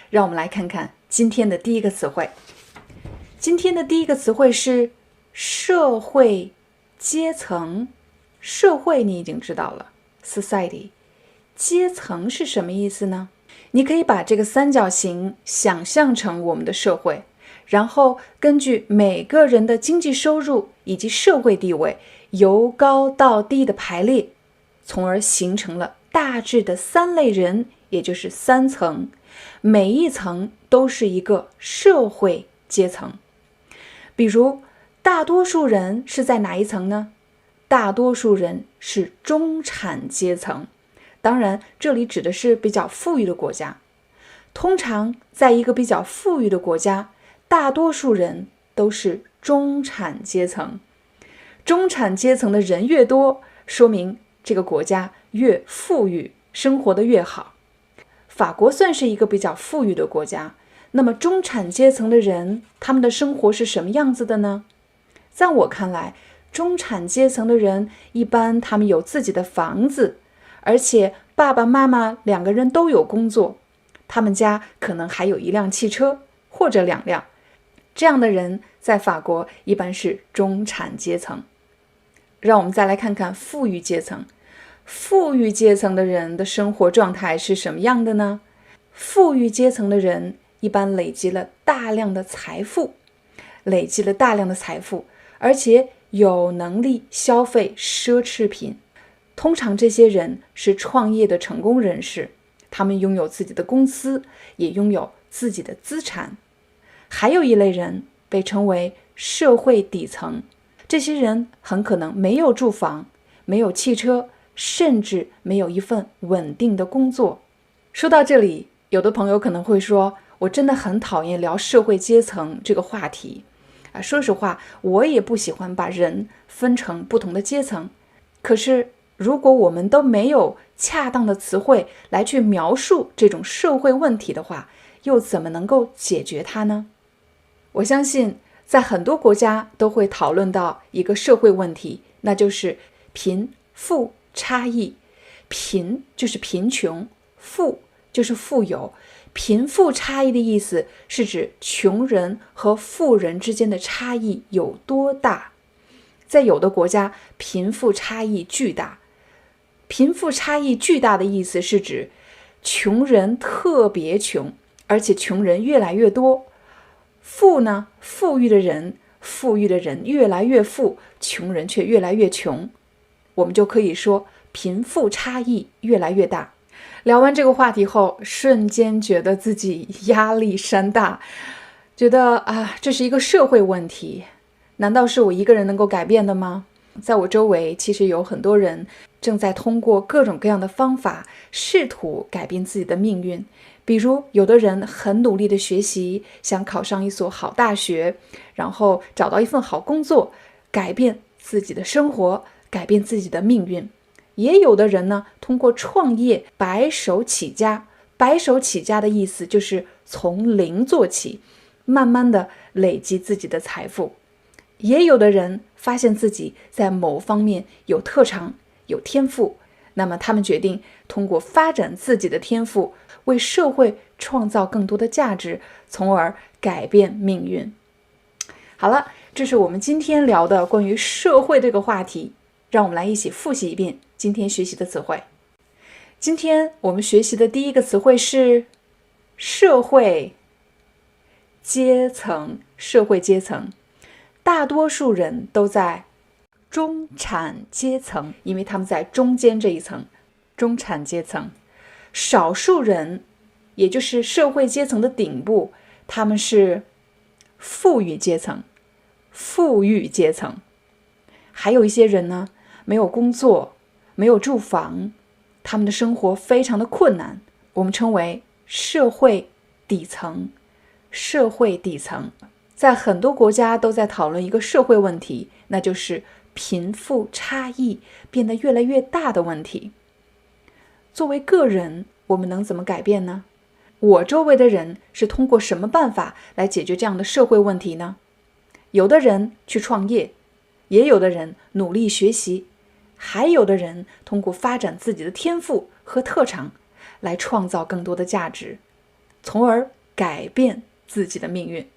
让我们来看看今天的第一个词汇。今天的第一个词汇是社会阶层。社会你已经知道了 ，society。阶层是什么意思呢？你可以把这个三角形想象成我们的社会，然后根据每个人的经济收入以及社会地位由高到低的排列，从而形成了大致的3类人，也就是3层，每一层都是一个社会阶层。比如大多数人是在哪一层呢？大多数人是中产阶层，当然这里指的是比较富裕的国家。通常在一个比较富裕的国家，大多数人都是中产阶层。中产阶层的人越多，说明这个国家越富裕，生活得越好。法国算是一个比较富裕的国家，那么中产阶层的人，他们的生活是什么样子的呢？在我看来，中产阶层的人一般他们有自己的房子，而且爸爸妈妈2个人都有工作，他们家可能还有1辆汽车或者2辆。这样的人在法国一般是中产阶层。让我们再来看看富裕阶层。富裕阶层的人的生活状态是什么样的呢？富裕阶层的人一般累积了大量的财富，而且有能力消费奢侈品。通常这些人是创业的成功人士，他们拥有自己的公司，也拥有自己的资产。还有一类人被称为社会底层，这些人很可能没有住房，没有汽车，甚至没有一份稳定的工作。说到这里，有的朋友可能会说，我真的很讨厌聊社会阶层这个话题。说实话，我也不喜欢把人分成不同的阶层。可是，如果我们都没有恰当的词汇来去描述这种社会问题的话，又怎么能够解决它呢？我相信，在很多国家都会讨论到一个社会问题，那就是贫富差异。贫就是贫穷，富就是富有。贫富差异的意思是指穷人和富人之间的差异有多大。在有的国家，贫富差异巨大。贫富差异巨大的意思是指穷人特别穷，而且穷人越来越多。富呢，富裕的人越来越富，穷人却越来越穷。我们就可以说贫富差异越来越大。聊完这个话题后，瞬间觉得自己压力山大，觉得这是一个社会问题，难道是我一个人能够改变的吗？在我周围，其实有很多人正在通过各种各样的方法，试图改变自己的命运。比如，有的人很努力的学习，想考上一所好大学，然后找到一份好工作，改变自己的生活，改变自己的命运。也有的人呢，通过创业白手起家。白手起家的意思就是从零做起，慢慢的累积自己的财富。也有的人发现自己在某方面有特长，有天赋，那么他们决定通过发展自己的天赋，为社会创造更多的价值，从而改变命运。好了，这是我们今天聊的关于社会这个话题，让我们来一起复习一遍今天学习的词汇。今天我们学习的第一个词汇是社会阶层。社会阶层，大多数人都在中产阶层，因为他们在中间这一层，中产阶层。少数人，也就是社会阶层的顶部，他们是富裕阶层。富裕阶层。还有一些人呢，没有工作，没有住房，他们的生活非常的困难，我们称为社会底层。社会底层。在很多国家都在讨论一个社会问题，那就是贫富差异变得越来越大的问题。作为个人，我们能怎么改变呢？我周围的人是通过什么办法来解决这样的社会问题呢？有的人去创业，也有的人努力学习，还有的人通过发展自己的天赋和特长来创造更多的价值，从而改变自己的命运。